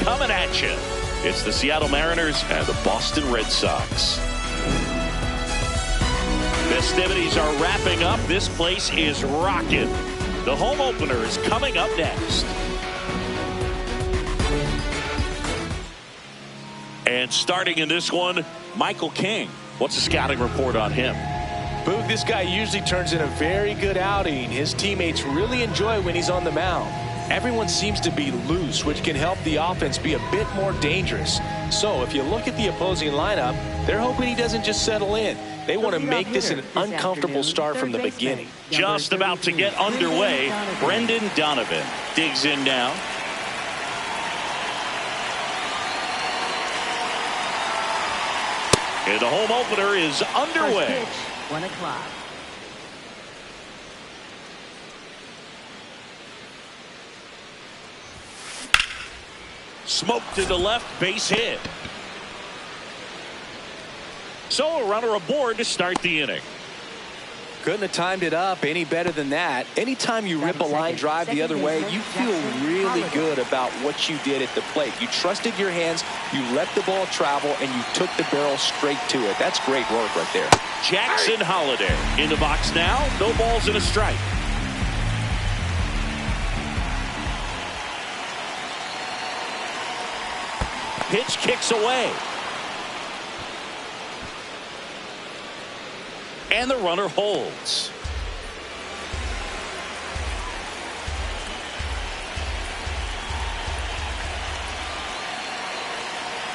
coming at you. It's the Seattle Mariners and the Boston Red Sox. Festivities are wrapping up. This place is rocking. The home opener is coming up next. And starting in this one, Michael King. What's the scouting report on him? Boog, this guy usually turns in a very good outing. His teammates really enjoy when he's on the mound. Everyone seems to be loose, which can help the offense be a bit more dangerous. So if you look at the opposing lineup, they're hoping he doesn't just settle in. They want to make this an uncomfortable start from the beginning. Just about to get underway. Brendan Donovan digs in now. And the home opener is underway. 1 o'clock. Smoke to the left, base hit. So a runner aboard to start the inning. Couldn't have timed it up any better than that. Anytime you rip a line drive the other way, you feel really good about what you did at the plate. You trusted your hands, you let the ball travel, and you took the barrel straight to it. That's great work right there. Jackson Holliday in the box now. No balls and a strike. Pitch kicks away. And the runner holds.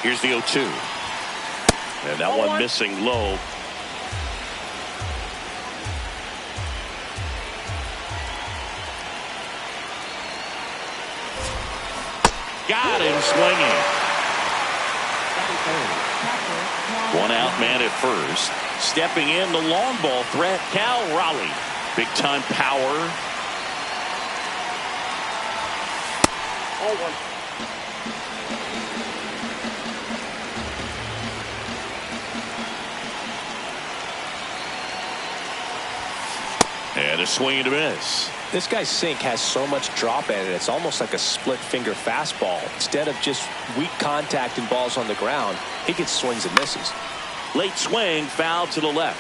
Here's the 0-2. And that one missing low. Got him swinging. One out man at first. Stepping in, the long ball threat, Cal Raleigh. Big time power. And a swing and a miss. This guy's sink has so much drop in it. It's almost like a split finger fastball. Instead of just weak contact and balls on the ground, he gets swings and misses. Late swing, foul to the left.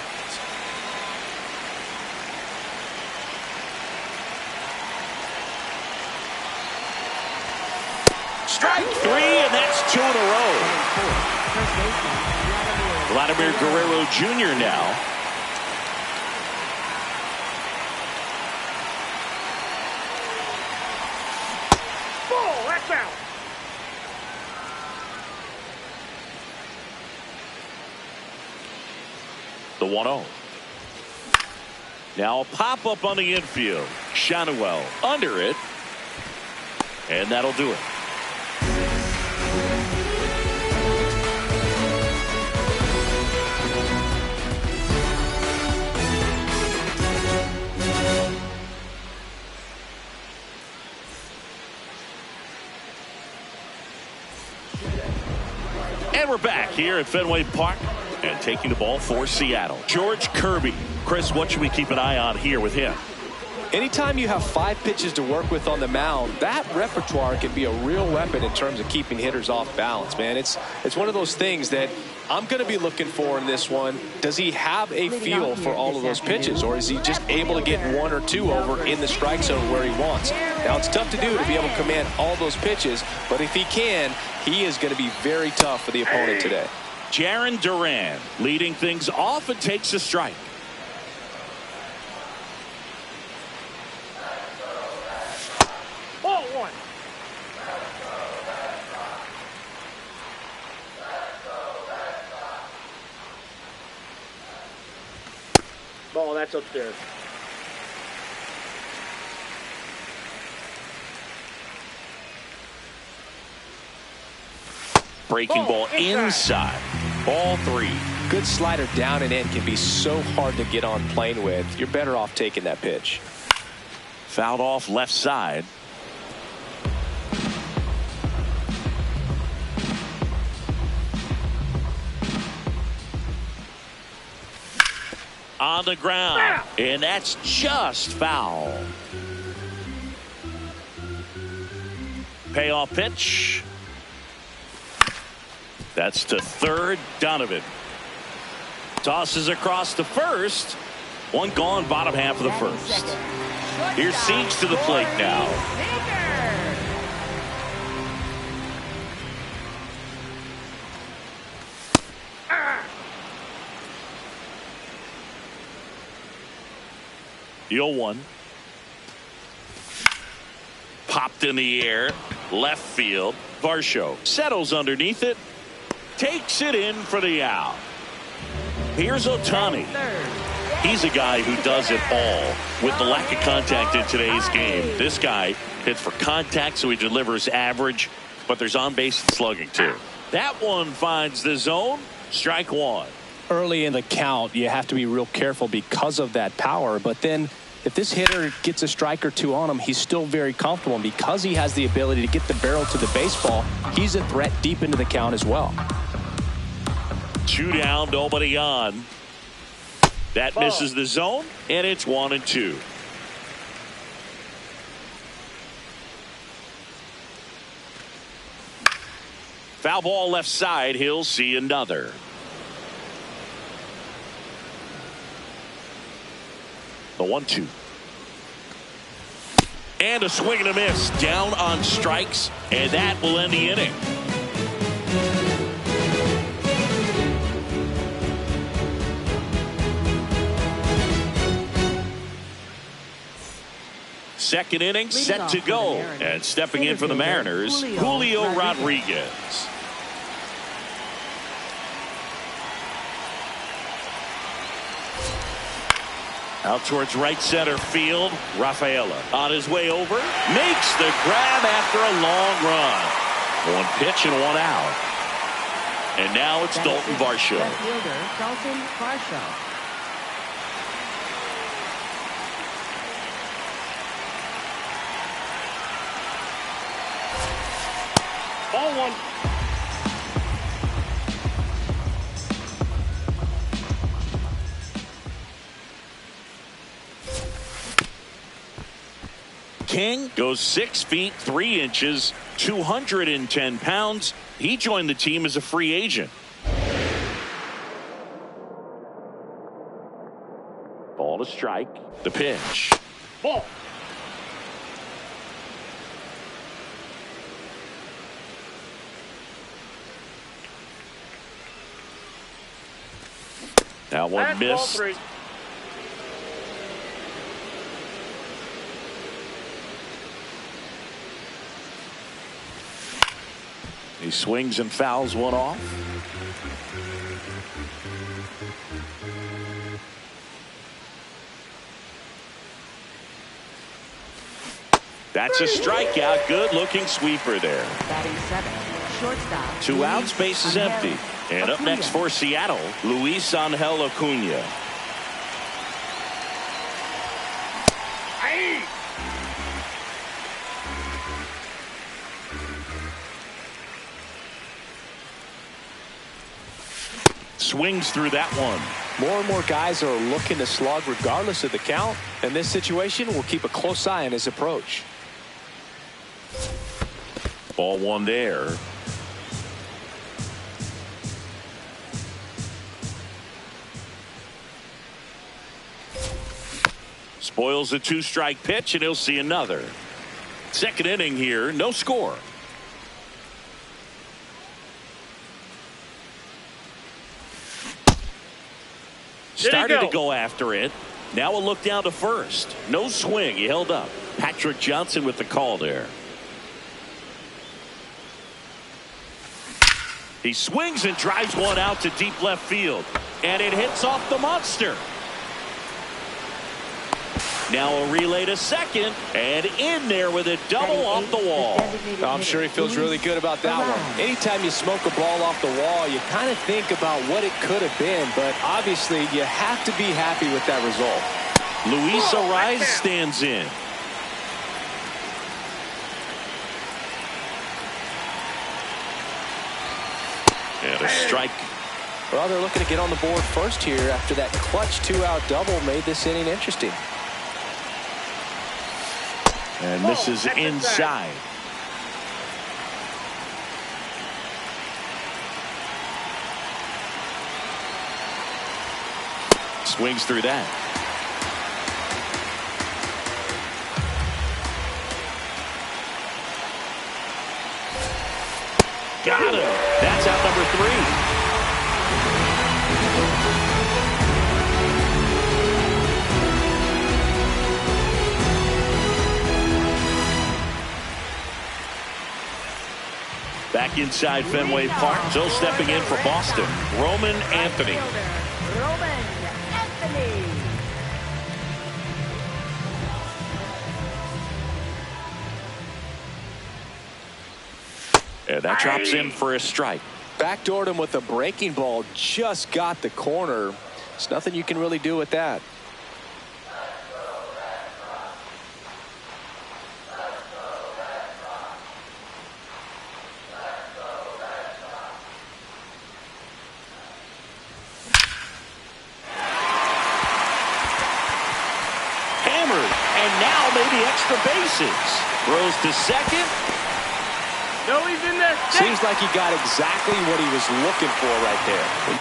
Strike 3, and that's 2 in a row. Vladimir Guerrero Jr. now. The 1-0. Now a pop up on the infield. Shanuel under it. And that'll do it. And we're back here at Fenway Park. And taking the ball for Seattle, George Kirby. Chris, what should we keep an eye on here with him? Anytime you have 5 pitches to work with on the mound, that repertoire can be a real weapon in terms of keeping hitters off balance, man. It's one of those things that I'm going to be looking for in this one. Does he have a feel for all of those pitches, or is he just able to get 1 or 2 over in the strike zone where he wants? Now, it's tough to do to be able to command all those pitches, but if he can, he is going to be very tough for the opponent today. Jarren Duran leading things off and takes a strike. Ball 1. Ball, that's upstairs. Breaking ball inside. Ball 3. Good slider down and in can be so hard to get on plane with. You're better off taking that pitch. Fouled off left side. On the ground. And that's just foul. Payoff pitch. That's to third. Donovan tosses across to first. One gone, bottom half of the first. Here's Siege to the plate now. 0-1. Popped in the air. Left field. Varsho settles underneath it. Takes it in for the out. Here's Ohtani. He's a guy who does it all. With the lack of contact in today's game, this guy hits for contact, so he delivers average, but there's on-base and slugging too. That one finds the zone. Strike one. Early in the count, you have to be real careful because of that power, but then if this hitter gets a strike or two on him, he's still very comfortable. And because he has the ability to get the barrel to the baseball, he's a threat deep into the count as well. 2 down, nobody on. That misses the zone, and it's 1-2. Foul ball left side. He'll see another. The 1-2. And a swing and a miss. Down on strikes, and that will end the inning. Second inning set to go. And stepping in for the Mariners, Julio Rodriguez. Out towards right center field. Rafaela on his way over. Makes the grab after a long run. One pitch and one out. And now it's Dalton Varsho. Dalton Varsho. Ball one. King goes 6 feet 3 inches, 210 pounds. He joined the team as a free agent. Ball to strike. The pitch. Ball. That one That's missed. ball 3. He swings and fouls one off. That's a strikeout. Good looking sweeper there. Batting 7. Shortstop. 2 outs, base is empty. And up next for Seattle, Luis Angel Acuna. Swings through that one. More and more guys are looking to slug regardless of the count. In this situation, we'll keep a close eye on his approach. Ball one there. Spoils a 2-strike pitch, and he'll see another. Second inning here, no score. Started to go after it. Now a look down to first. No swing. He held up. Patrick Johnson with the call there. He swings and drives one out to deep left field. And it hits off the monster. Now a relay to second. And in there with a double off the wall. I'm sure he feels really good about that one. Anytime you smoke a ball off the wall, you kind of think about what it could have been. But obviously, you have to be happy with that result. Luis Ariz stands in. And a strike. Well, they're looking to get on the board first here after that clutch 2-out double made this inning interesting. And this is inside. swings through that. Got him. That's out number 3. Back inside Fenway Park, Joe stepping in for Boston. Roman Anthony. Roman Anthony. And that drops in for a strike. Backdoored him with a breaking ball. Just got the corner. There's nothing you can really do with that. Extra bases. Throws to second. No, he's in there. Seems like he got exactly what he was looking for right there.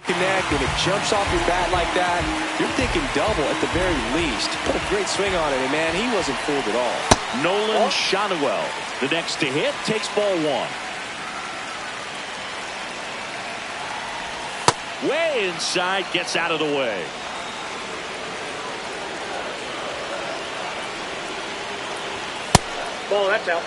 Connect and it jumps off your bat like that. You're thinking double at the very least. Put a great swing on it, and man, he wasn't fooled at all. Nolan Shotwell, the next to hit, takes ball 1. Way inside, gets out of the way. Ball, that's out.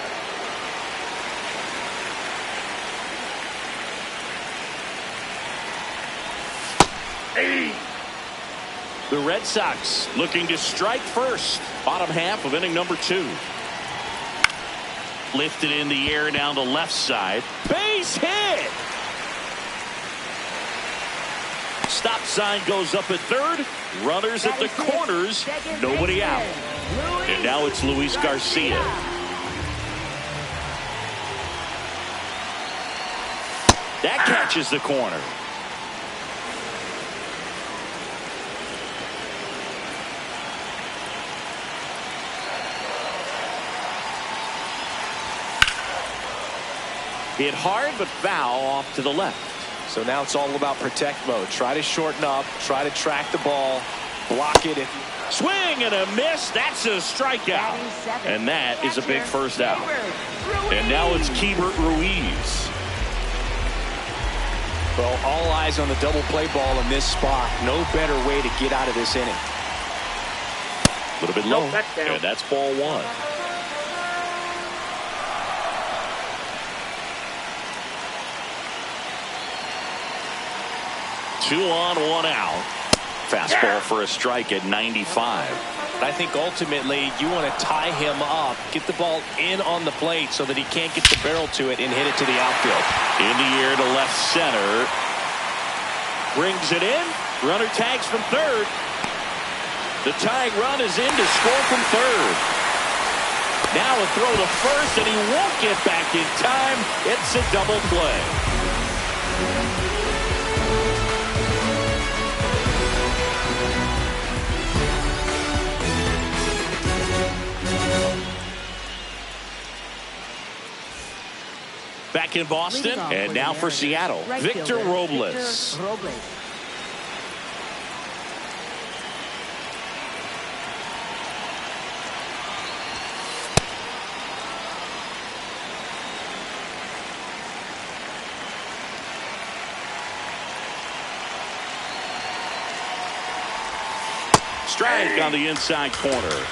The Red Sox looking to strike first. Bottom half of inning number 2. Lifted in the air down the left side. Base hit. Stop sign goes up at third. Runners at the corners. Nobody out. And now it's Luis Garcia. That catches the corner. Hit hard, but foul off to the left. So now it's all about protect mode. Try to shorten up, try to track the ball, block it. Swing and a miss. That's a strikeout. And that is a big first out. And now it's Keibert Ruiz. Well, all eyes on the double play ball in this spot. No better way to get out of this inning. A little bit low. And that's ball 1. Two on, 1 out. Fastball for a strike at 95. I think ultimately you want to tie him up, get the ball in on the plate so that he can't get the barrel to it and hit it to the outfield. In the air to left center. Brings it in. Runner tags from third. The tying run is in to score from third. Now a throw to first, and he won't get back in time. It's a double play. Back in Boston, and now for Seattle, Victor Robles. Strike on the inside corner.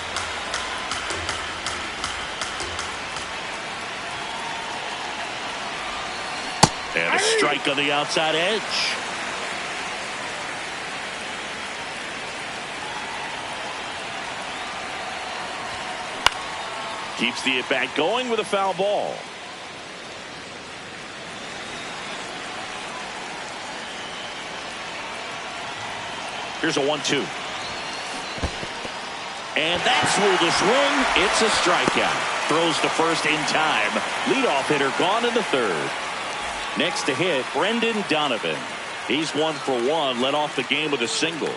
And a strike on the outside edge. Keeps the at-bat going with a foul ball. Here's a 1-2. And that's where the swing. It's a strikeout. Throws to first in time. Leadoff hitter gone in the third. Next to hit, Brendan Donovan. He's 1 for 1, led off the game with a single.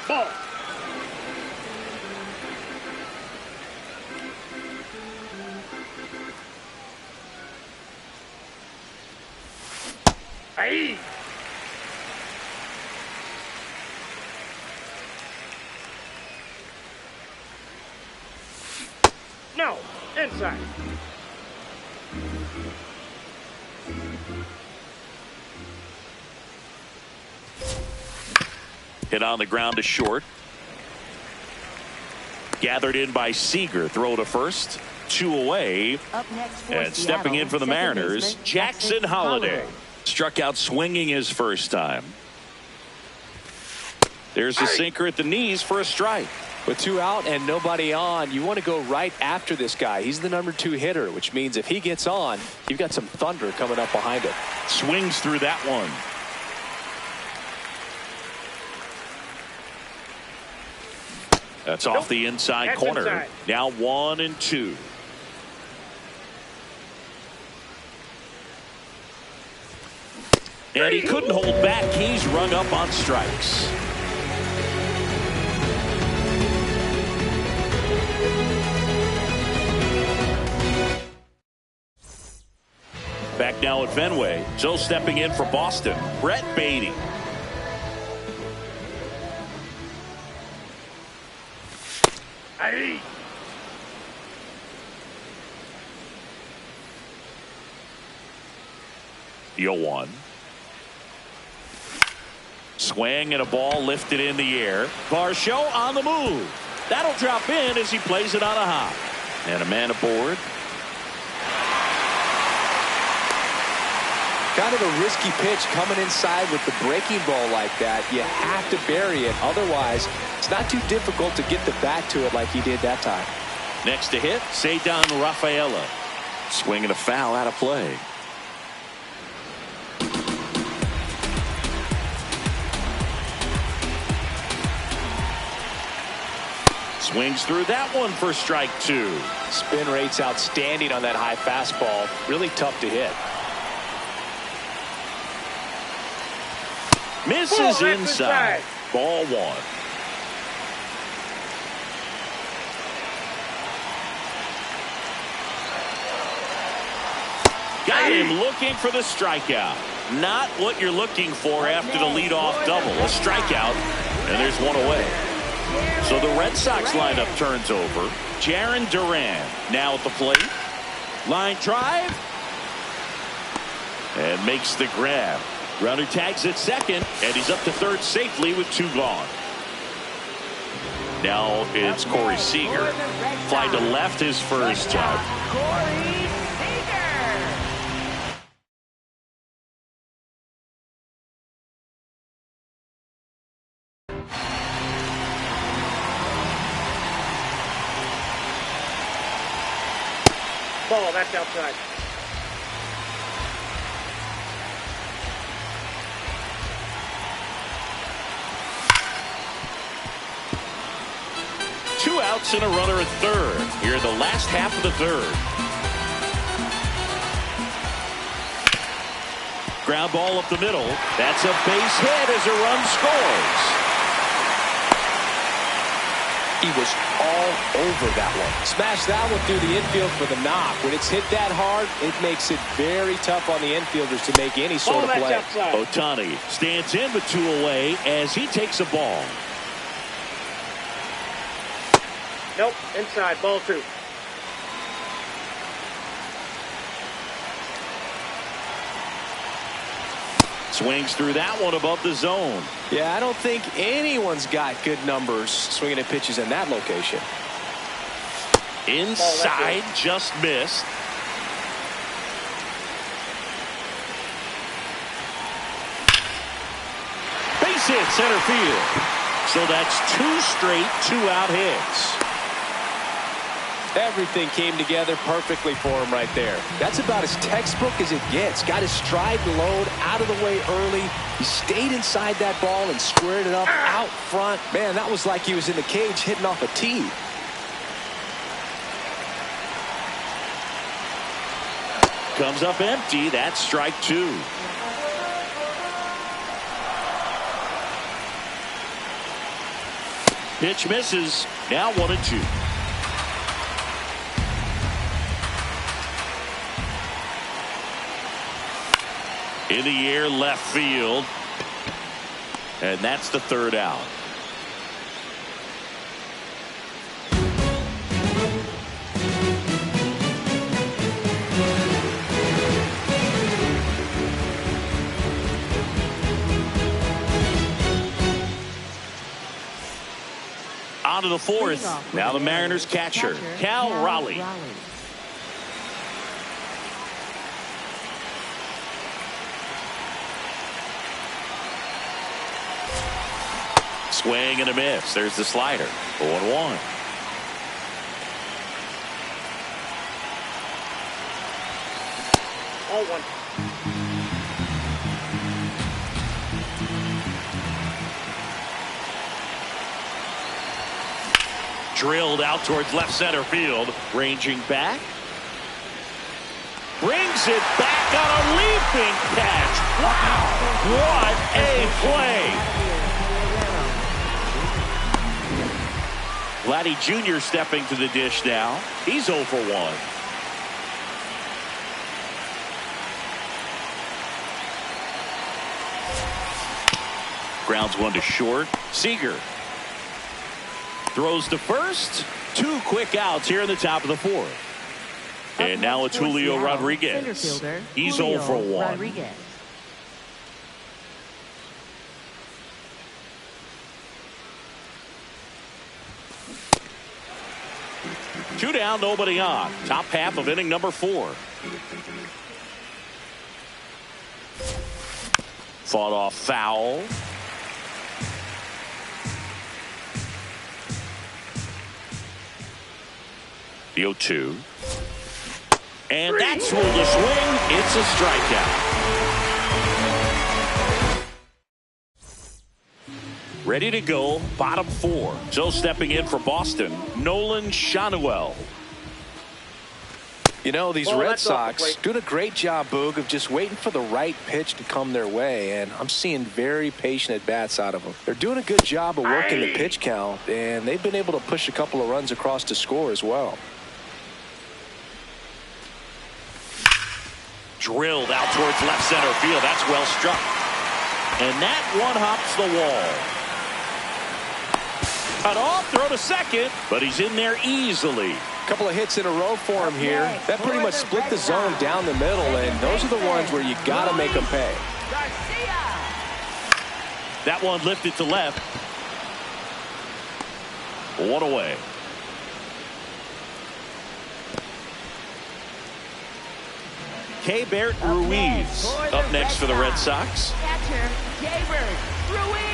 Ball. Hey. No, inside. Hit on the ground to short. Gathered in by Seager. Throw to first. 2 away. Up next for And stepping Seattle, in for the second Mariners, baseman, Jackson Holliday. Struck out swinging his first time. There's a sinker at the knees for a strike. With 2 out and nobody on, you want to go right after this guy. He's the number 2 hitter, which means if he gets on, you've got some thunder coming up behind him. Swings through that one. That's off the inside That's corner. inside. Now 1-2. And he couldn't hold back. He's rung up on strikes. Back now at Fenway. So stepping in for Boston, Brett Beatty. Hey. The 0-1. Swing and a ball lifted in the air. Varsho on the move. That'll drop in as he plays it on a hop. And a man aboard. Kind of a risky pitch coming inside with the breaking ball like that. You have to bury it. Otherwise, it's not too difficult to get the bat to it like he did that time. Next to hit, Cedar Rafaela. Swinging a foul out of play. Swings through that one for strike 2. Spin rate's outstanding on that high fastball. Really tough to hit. Misses inside. Ball 1. Got him looking for the strikeout. Not what you're looking for after the leadoff double. A strikeout, and there's one away. So the Red Sox lineup turns over. Jarren Duran now at the plate. Line drive. And makes the grab. Runner tags at second, and he's up to third safely with 2 gone. Now it's Corey Seager. Fly to left his first time. Corey Seager. Ball, that's outside. Two outs and a runner at third. Here in the last half of the third. Ground ball up the middle. That's a base hit as a run scores. He was all over that one. Smashed that one through the infield for the knock. When it's hit that hard, it makes it very tough on the infielders to make any sort of play. Ohtani stands in with 2 away as he takes a ball. Nope, inside, ball 2. Swings through that one above the zone. Yeah, I don't think anyone's got good numbers swinging at pitches in that location. Inside, just missed. Base hit center field. So that's 2 straight 2-out hits. Everything came together perfectly for him right there. That's about as textbook as it gets. Got his stride and load out of the way early. He stayed inside that ball and squared it up out front. Man, that was like he was in the cage hitting off a tee. Comes up empty. That's strike 2. Pitch misses. Now 1-2. In the air, left field. And that's the third out. On to the fourth. Now the Mariners catcher, Cal Raleigh. Swing and a miss. There's the slider. 0-1. All one. Drilled out towards left center field. Ranging back. Brings it back on a leaping catch. Wow. What a play. Vladdy Jr. stepping to the dish now. He's 0 for 1. Grounds one to short. Seager throws to first. 2 quick outs here in the top of the fourth. And now it's Julio Rodriguez. He's 0 for 1. Two down, nobody on. Top half of inning number 4. Fought off foul. The 0-2. And that's ruled a swing. It's a strikeout. Ready to go, bottom 4. So stepping in for Boston, Nolan Schanuel. You know, these Red Sox doing a great job, Boog, of just waiting for the right pitch to come their way, and I'm seeing very patient at-bats out of them. They're doing a good job of working the pitch count, and they've been able to push a couple of runs across to score as well. Drilled out towards left center field. That's well struck. And that one hops the wall. Cut off, throw to second, but he's in there easily. Couple of hits in a row for him here. That pretty much split the zone down the middle, and those are the ones where you got to make them pay. That one lifted to left. 1 away. Keibert Ruiz up next for the Red Sox. Catcher, Keibert Ruiz.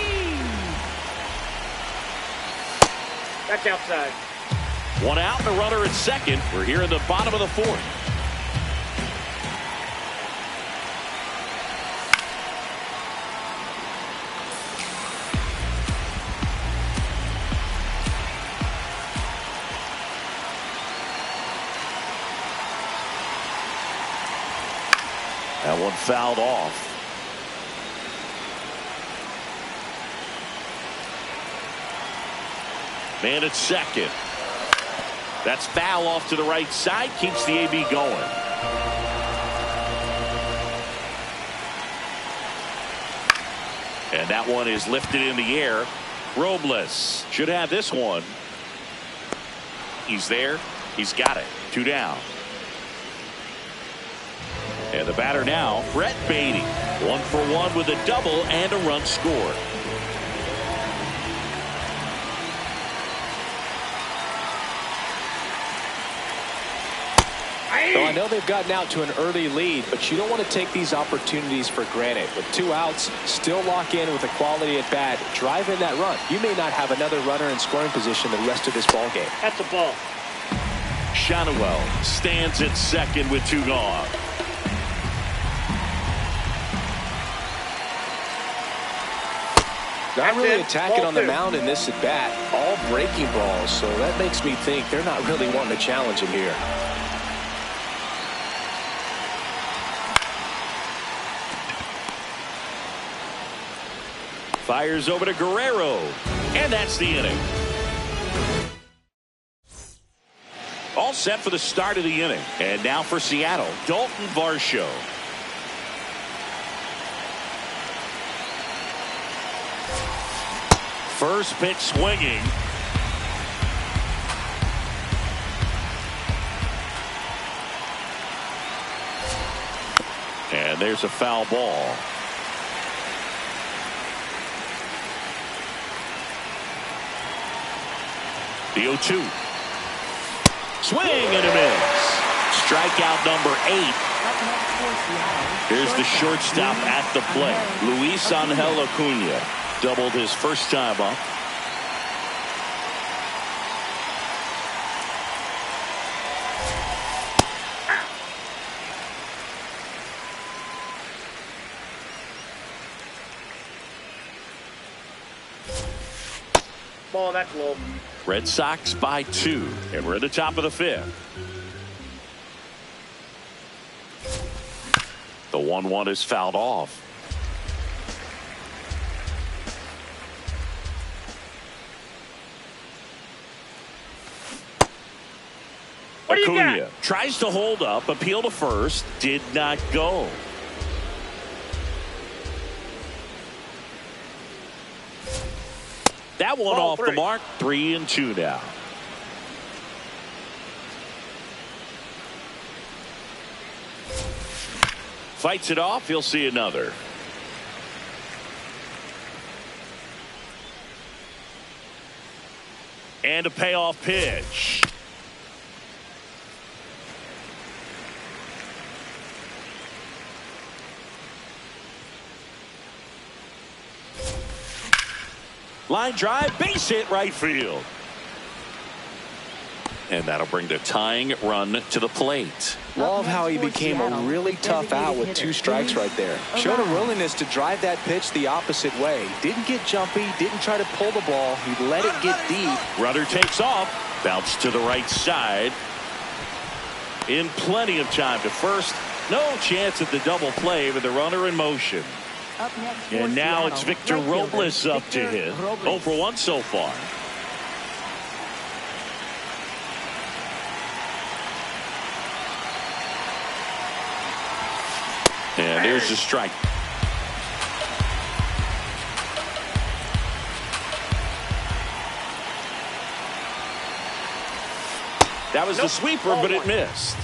That's outside. 1 out and a runner at second. We're here in the bottom of the 4th. That one fouled off. Man at second. That's foul off to the right side. Keeps the AB going. And that one is lifted in the air. Robles should have this one. He's there. He's got it. 2 down. And the batter now, Brett Beatty. 1 for 1 with a double and a run scored. So I know they've gotten out to an early lead, but you don't want to take these opportunities for granted. With 2 outs, still lock in with a quality at bat, drive in that run. You may not have another runner in scoring position the rest of this ball game. That's a ball. Schanuel stands at second with 2 gone. Not really attacking on the mound in this at bat. All breaking balls, so that makes me think they're not really wanting to challenge him here. Fires over to Guerrero. And that's the inning. set for the start of the inning. And now for Seattle, Dalton Varsho. First pitch swinging. And there's a foul ball. The 0-2. Swing and a miss. Strikeout number 8. Here's the shortstop at the plate. Luis Angel Acuna doubled his first time up. Ball, that's low. Red Sox by 2, and we're at the top of the 5th. The 1-1 is fouled off. What do you Acuna got? tries to hold up, appeal to first, did not go. That one Ball off 3. the mark. 3-2 now. Fights it off. He'll see another. And a payoff pitch. Line drive, base hit right field. And that'll bring the tying run to the plate. Love how he became a really tough out with 2 strikes right there. Showed a willingness to drive that pitch the opposite way. Didn't get jumpy, didn't try to pull the ball. He let it get deep. Runner takes off, bounce to the right side. In plenty of time to first. No chance at the double play with the runner in motion. And now it's Victor Robles up to hit. 0 for 1 so far. And there's the strike. That was the sweeper, but it missed.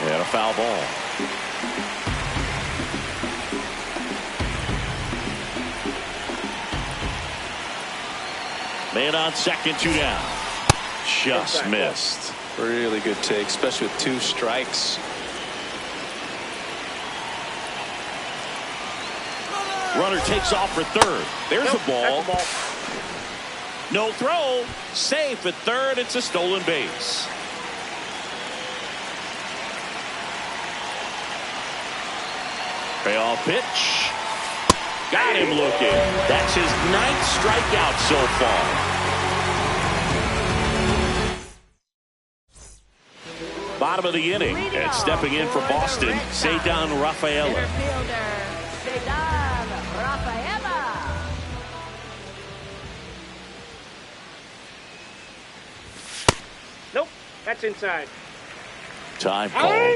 And a foul ball. Man on second, 2 down. Just missed. Really good take, especially with 2 strikes. Runner takes off for third. There's a ball. No throw. Safe at third. It's a stolen base. Payoff pitch. Got him looking. That's his 9th strikeout so far. Bottom of the inning, and stepping in for Boston, Cedar Rafaela. Nope, that's inside. Time call.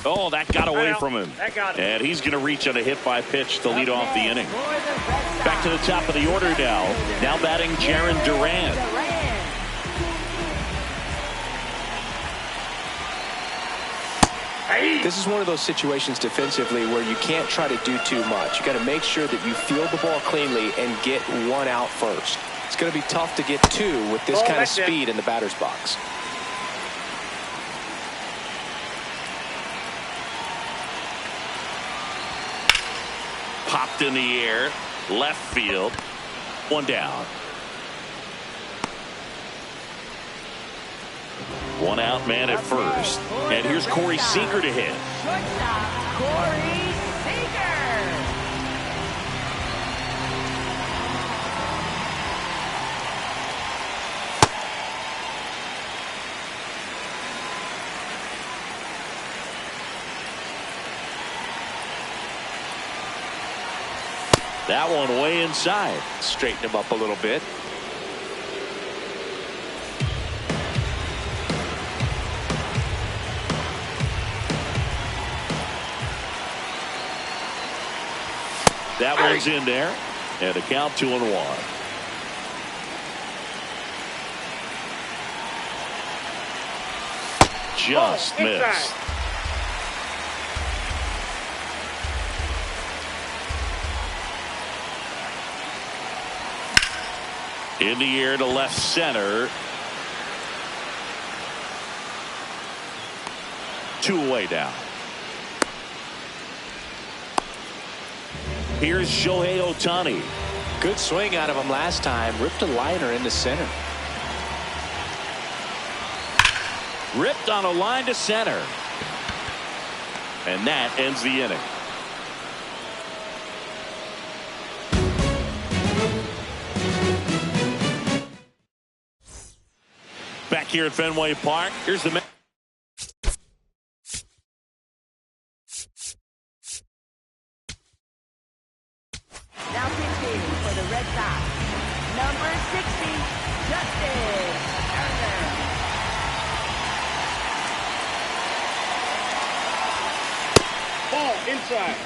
Oh, that got away from him. That got him. And he's going to reach on a hit by pitch to lead off the inning. Back to the top of the order now. Now batting Jaron Duran. This is one of those situations defensively where you can't try to do too much. You got to make sure that you field the ball cleanly and get 1 out first. It's going to be tough to get 2 with this kind of speed in the batter's box. Popped in the air, left field, 1 down. One out man at first. And here's Corey Seager to hit. Shortstop, Corey Seager. That one way inside. Straighten him up a little bit. That one's in there. And a count 2-1. Just missed. In the air to left center. 2 away now. Here's Shohei Ohtani. Good swing out of him last time. Ripped a liner into center. Ripped on a line to center. And that ends the inning. Back here at Fenway Park, here's the man. Now pitching for the Red Sox, number 60, Justin Turner. Ball inside.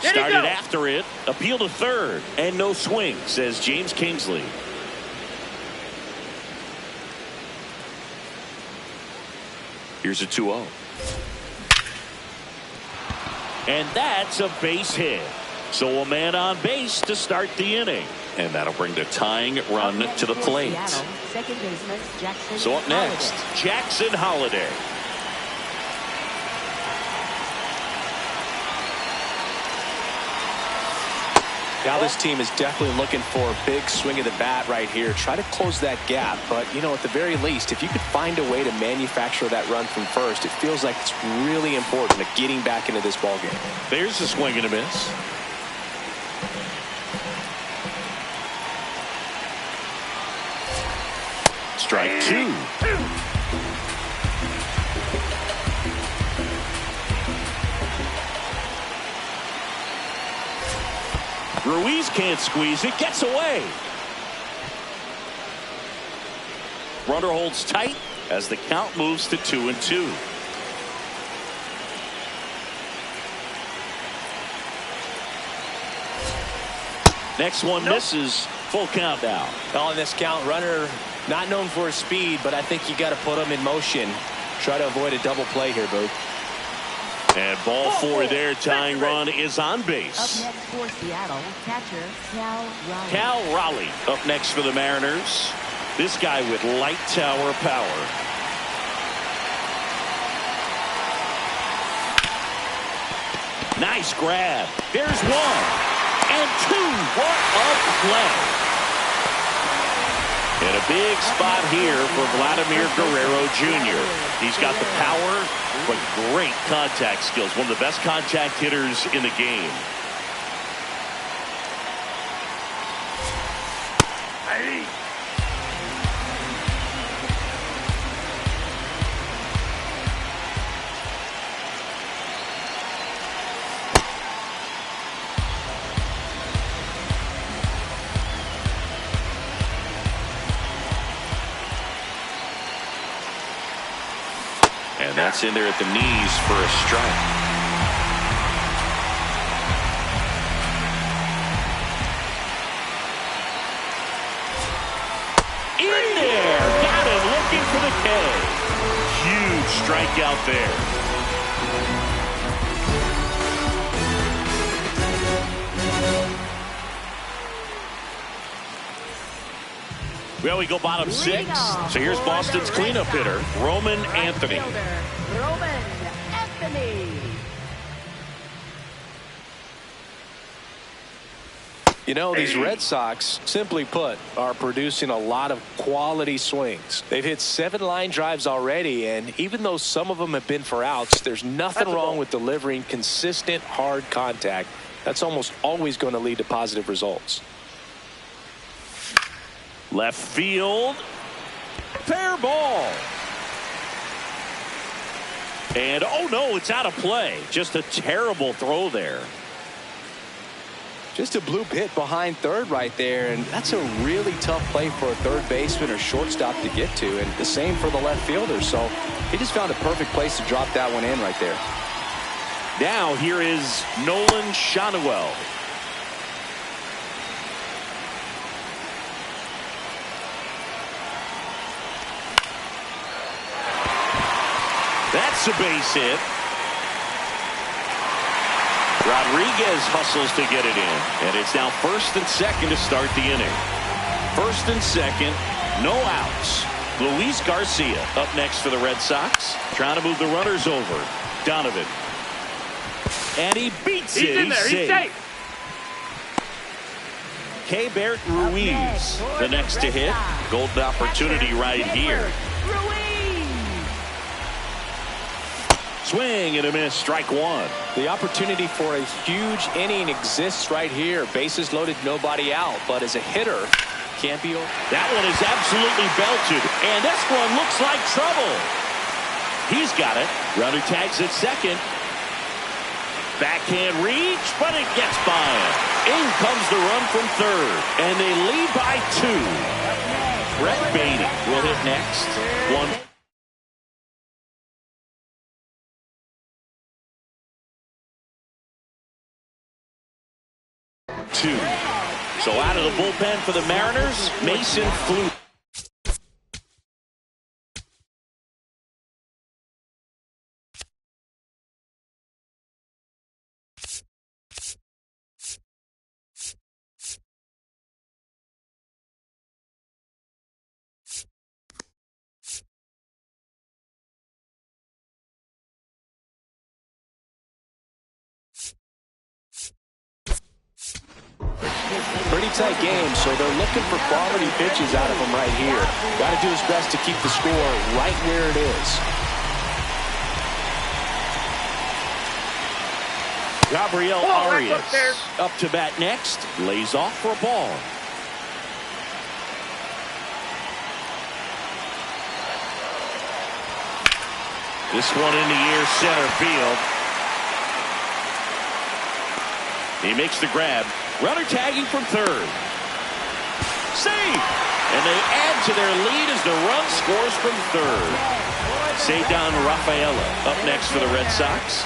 Started after it, appeal to third, and no swing, says James Kingsley. Here's a 2-0. And that's a base hit. So a man on base to start the inning. And that'll bring the tying run to the plate. Second baseman, Jackson So up next, Holliday. Jackson Holliday. Now this team is definitely looking for a big swing of the bat right here. Try to close that gap. But, you know, at the very least, if you could find a way to manufacture that run from first, it feels like it's really important to getting back into this ballgame. There's a swing and a miss. Strike 2. Ruiz can't squeeze it, gets away. Runner holds tight as the count moves to 2-2. Next one misses. Full count now. On this count, runner not known for his speed, but I think you got to put him in motion. Try to avoid a double play here, Booth. And ball 4 there. Tying run is on base. Up next for Seattle, catcher Cal Raleigh. Cal Raleigh up next for the Mariners. This guy with light tower power. Nice grab. There's 1 and 2. What a play. And a big spot here for Vladimir Guerrero Jr. He's got the power, but great contact skills. One of the best contact hitters in the game. Hey. And that's in there at the knees for a strike. In there. Got it. Looking for the K. Huge strikeout there. Well, we go bottom 6. So here's Boston's cleanup hitter, Roman Anthony. Roman Anthony. You know, these Red Sox, simply put, are producing a lot of quality swings. They've hit 7 line drives already, and even though some of them have been for outs, there's nothing wrong with delivering consistent, hard contact. That's almost always going to lead to positive results. Left field. Fair ball. And, oh, no, it's out of play. Just a terrible throw there. Just a bloop hit behind third right there, and that's a really tough play for a third baseman or shortstop to get to, and the same for the left fielder. So he just found a perfect place to drop that one in right there. Now here is Nolan Schanuel. That's a base hit. Rodriguez hustles to get it in, and it's now first and second to start the inning. First and second, no outs. Luis Garcia up next for the Red Sox, trying to move the runners over. Donovan, and he beats it. He's in there. He's safe. Keibert Ruiz, the next to hit. Golden opportunity right here. Swing and a miss, strike one. The opportunity for a huge inning exists right here. Bases loaded, nobody out. But as a hitter, can't be over. That one is absolutely belted. And this one looks like trouble. He's got it. Runner tags at second. Backhand reach, but it gets by him. In comes the run from third. And they lead by 2. Brett Baty will hit next. 1. So out of the bullpen for the Mariners, Mason Flute. Pretty tight game, so they're looking for quality pitches out of him right here. Got to do his best to keep the score right where it is. Gabriel Arias up to bat next. Lays off for a ball. This one in the air, center field. He makes the grab. Runner tagging from third. Save! And they add to their lead as the run scores from third. Ceddanne Rafaela up next for the Red Sox.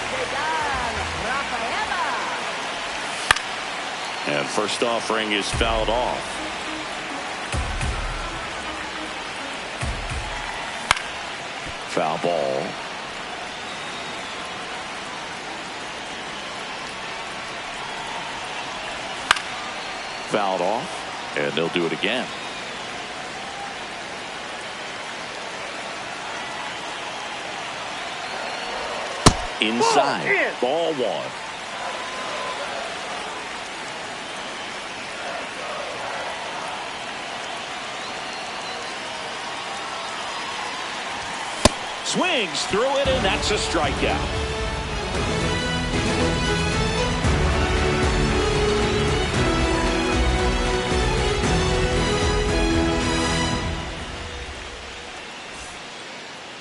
And first offering is fouled off. Foul ball. Fouled off, and they'll do it again. Inside, ball 1. Swings through it, and that's a strikeout.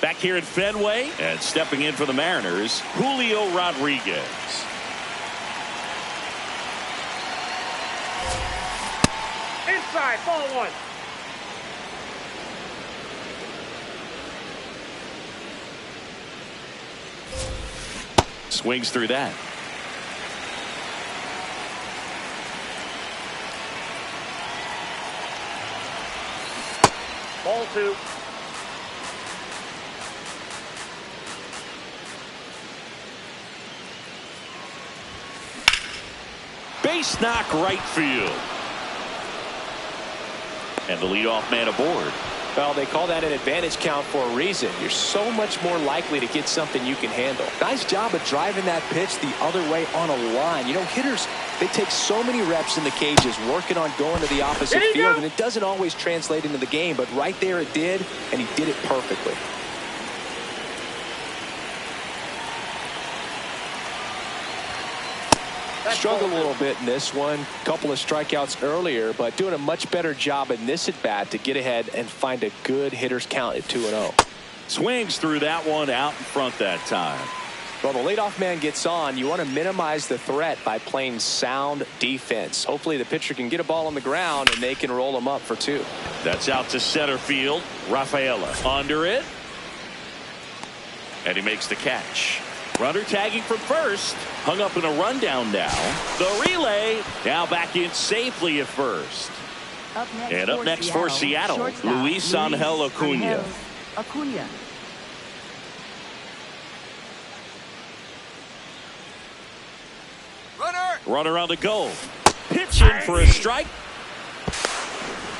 Back here at Fenway, and stepping in for the Mariners, Julio Rodriguez. Inside, ball 1. Swings through that. Ball 2. Base knock right field. And the leadoff man aboard. Well, they call that an advantage count for a reason. You're so much more likely to get something you can handle. Nice job of driving that pitch the other way on a line. You know, hitters, they take so many reps in the cages working on going to the opposite field, and it doesn't always translate into the game, but right there it did, and he did it perfectly. Struggled a little bit in this one. Couple of strikeouts earlier, but doing a much better job in this at bat to get ahead and find a good hitter's count at 2-0. Swings through that one out in front that time. Well, the leadoff man gets on. You want to minimize the threat by playing sound defense. Hopefully the pitcher can get a ball on the ground and they can roll him up for 2. That's out to center field. Rafaela under it. And he makes the catch. Runner tagging from first. Hung up in a rundown now. The relay now back in safely at first. Up next for Seattle, Luis Angel Acuna. Runner on the go. Pitching for a strike.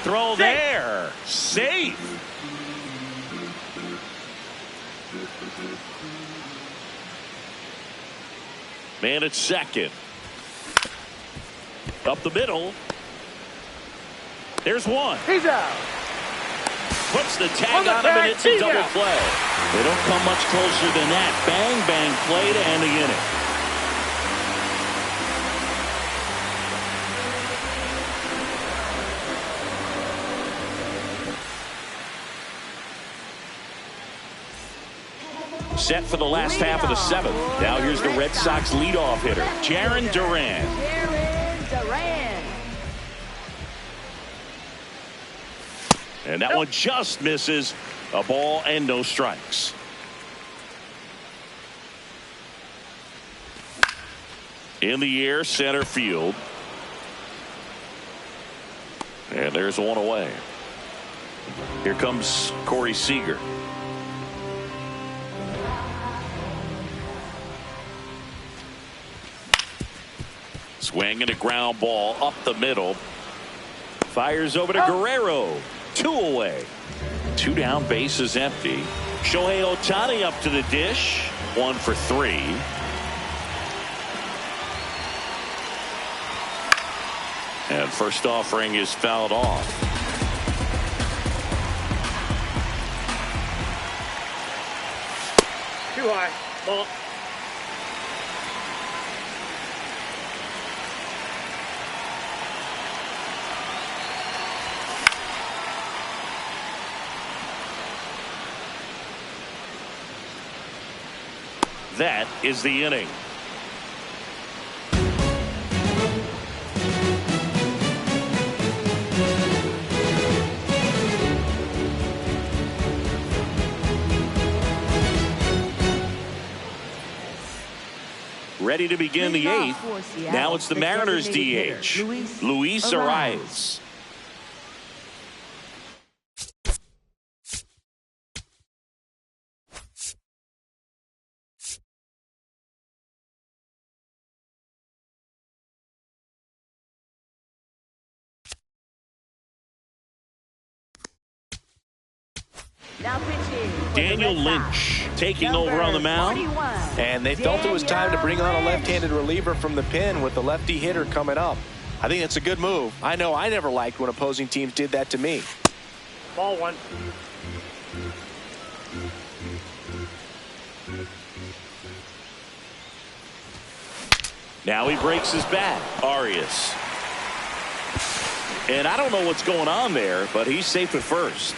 Throw there. Safe. Man at second. Up the middle. There's one. He's out. Puts the tag on him and it's a double play. They don't come much closer than that. Bang, bang play to end the inning. Set for the last half of the 7th. Now here's the Red Sox leadoff hitter, Jarren Duran. And that one just misses. A ball and no strikes. In the air, center field. And there's one away. Here comes Corey Seager. Swing and a ground ball up the middle. Fires over to Guerrero. 2 away. 2 down, bases empty. Shohei Ohtani up to the dish. 1 for 3. And first offering is fouled off. Too high. Ball. That is the inning. Ready to begin the 8th. Now it's the Mariners DH, Luis Arias. Daniel Lynch taking over on the mound. And they felt it was time to bring on a left-handed reliever from the pen with the lefty hitter coming up. I think it's a good move. I know I never liked when opposing teams did that to me. Ball 1. Now he breaks his bat. Arias. And I don't know what's going on there, but he's safe at first.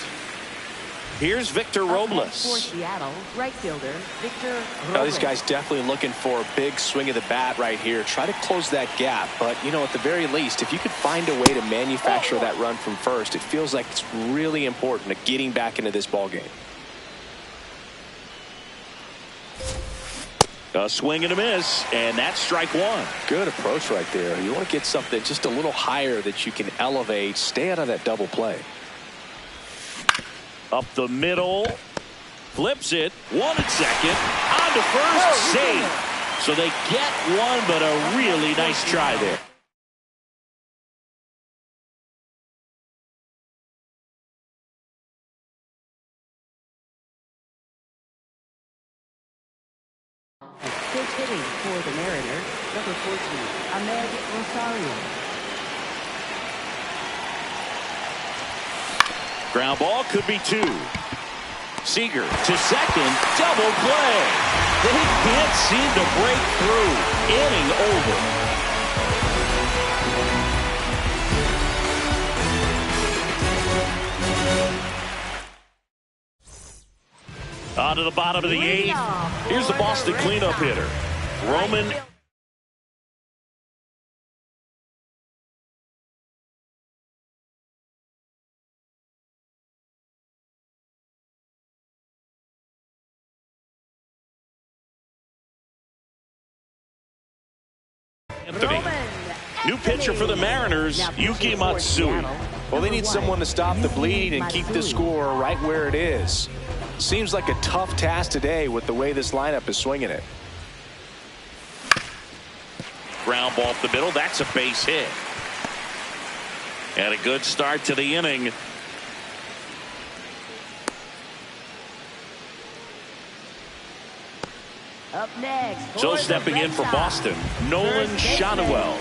Here's Victor Robles. For Seattle, right fielder Victor Robles. Now, this guy's definitely looking for a big swing of the bat right here. Try to close that gap. But, you know, at the very least, if you could find a way to manufacture that run from first, it feels like it's really important to getting back into this ball game. A swing and a miss, and that's strike 1. Good approach right there. You want to get something just a little higher that you can elevate. Stay out of that double play. Up the middle. Flips it. 1 at second. On to first. Safe. So they get one, but a really nice try there. Pinch hitting for the Mariners, number 14, Ahmed Rosario. Ground ball could be 2. Seager to second, double play. They can't seem to break through. Inning over. On to the bottom of the 8th. Here's the Boston cleanup hitter, Roman. Anthony. New pitcher for the Mariners, Yuki Matsui. Well, they need someone to stop the bleeding and keep the score right where it is. Seems like a tough task today with the way this lineup is swinging it. Ground ball up the middle. That's a base hit. And a good start to the inning. Up next. So stepping in for Boston, Nolan Schanuel.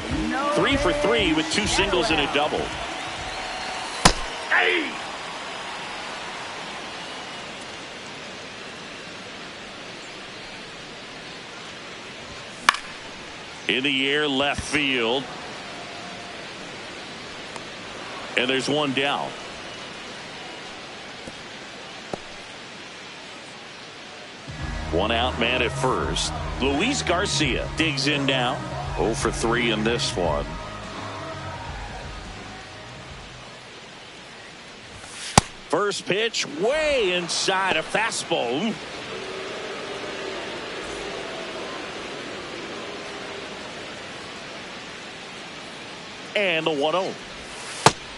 3 for 3 with 2 singles and a double. Hey! In the air, left field. And there's one down. One out man at first. Luis Garcia digs in now. 0 for 3 in this one. First pitch way inside, a fastball. And the 1-0.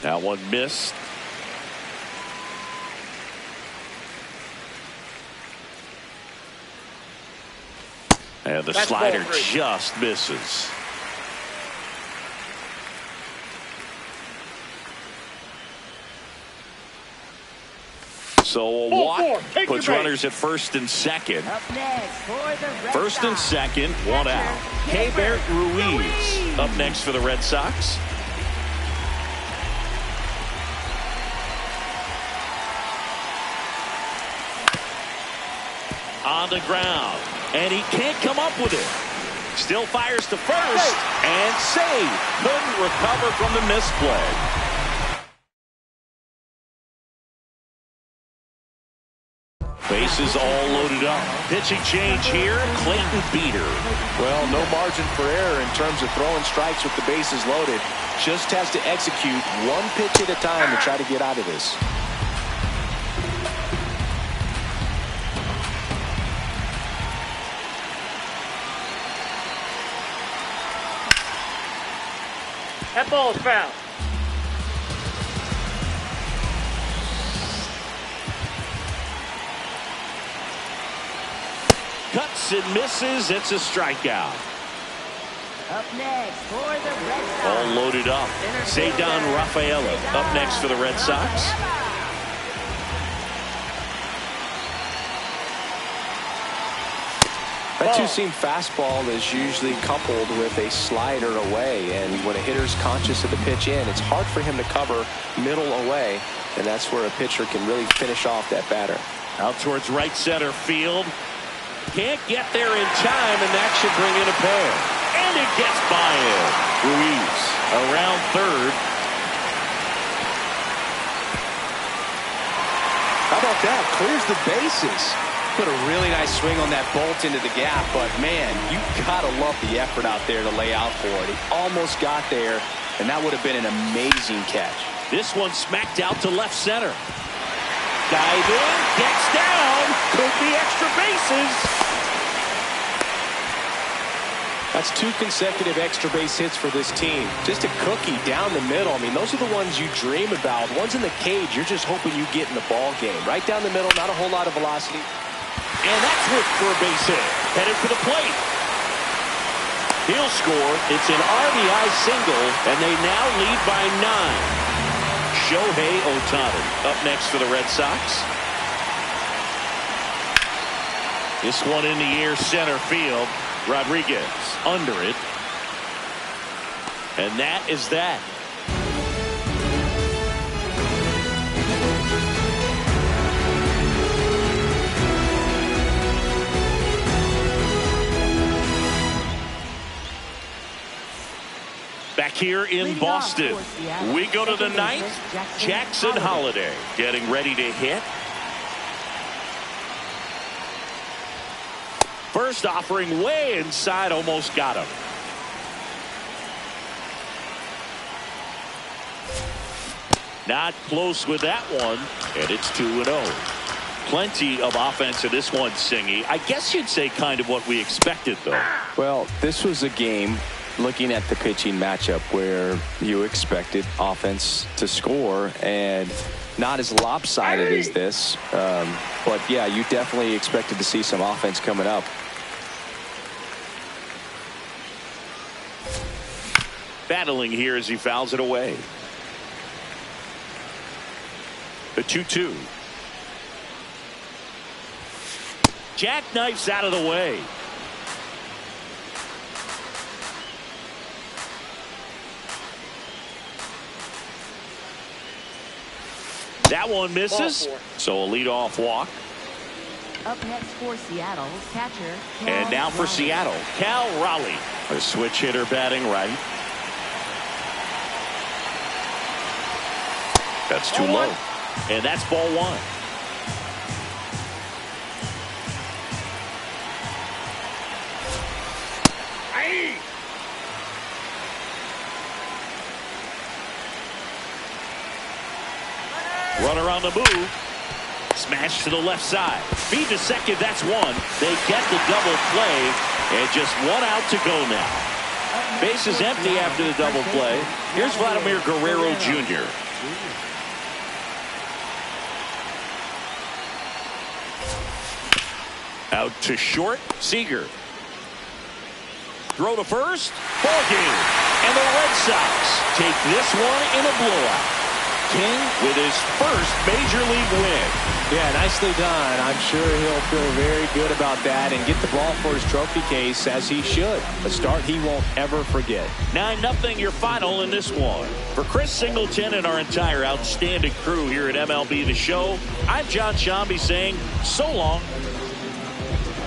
That one missed. And the slider just misses. So a walk puts runners at first and second. Up next for the Red First and Sox. second, one out. Keibert Ruiz up next for the Red Sox. On the ground, and he can't come up with it. Still fires to first, and save. Couldn't recover from the misplay. Bases all loaded up. Pitching change here, Clayton Beeter. Well, no margin for error in terms of throwing strikes with the bases loaded. Just has to execute one pitch at a time to try to get out of this. That ball is foul. Cuts and misses. It's a strikeout. Up next for the Red Sox. All loaded up. Cedar Rafaela up next for the Red Sox. That two-seam fastball is usually coupled with a slider away, and when a hitter's conscious of the pitch in, it's hard for him to cover middle away, and that's where a pitcher can really finish off that batter. Out towards right center field. Can't get there in time, and that should bring in a pair. And it gets by him. Ruiz around third. How about that? Clears the bases. Put a really nice swing on that bolt into the gap, but man, you gotta love the effort out there to lay out for it. He almost got there, and that would have been an amazing catch. This one smacked out to left center. Dive in, gets down, could be extra bases. That's 2 consecutive extra base hits for this team. Just a cookie down the middle. I mean, those are the ones you dream about. Ones in the cage, you're just hoping you get in the ball game. Right down the middle, not a whole lot of velocity. And that's whipped for a base hit. Headed for the plate. He'll score. It's an RBI single, and they now lead by 9. Shohei Ohtani up next for the Red Sox. This one in the air center field. Rodriguez under it. And that is that. Back here in Boston, we go to the ninth. Jackson Holiday getting ready to hit. First offering way inside, almost got him. Not close with that one, and it's 2-0. Plenty of offense in this one, Singy. I guess you'd say kind of what we expected, though. Well, this was a game, looking at the pitching matchup, where you expected offense to score, and not as lopsided as this. But, yeah, you definitely expected to see some offense coming up. Battling here as he fouls it away. The 2-2. Jackknifes out of the way. That one misses, so a leadoff walk. Up next for Seattle, catcher Cal And now for Raleigh. Seattle, Cal Raleigh, a switch hitter batting right. That's too low, and that's ball one. Runner on the move. Smash to the left side. Feed to second. That's one. They get the double play. And just one out to go now. Base is empty after the double play. Here's Vladimir Guerrero Jr. Out to short. Seager. Throw to first. Ball game. And the Red Sox take this one in a blowout. King with his first major league win. Yeah, nicely done. I'm sure he'll feel very good about that and get the ball for his trophy case, as he should. A start he won't ever forget. 9-0 your final in this one. For Chris Singleton and our entire outstanding crew here at MLB The Show, I'm John Shambi saying so long.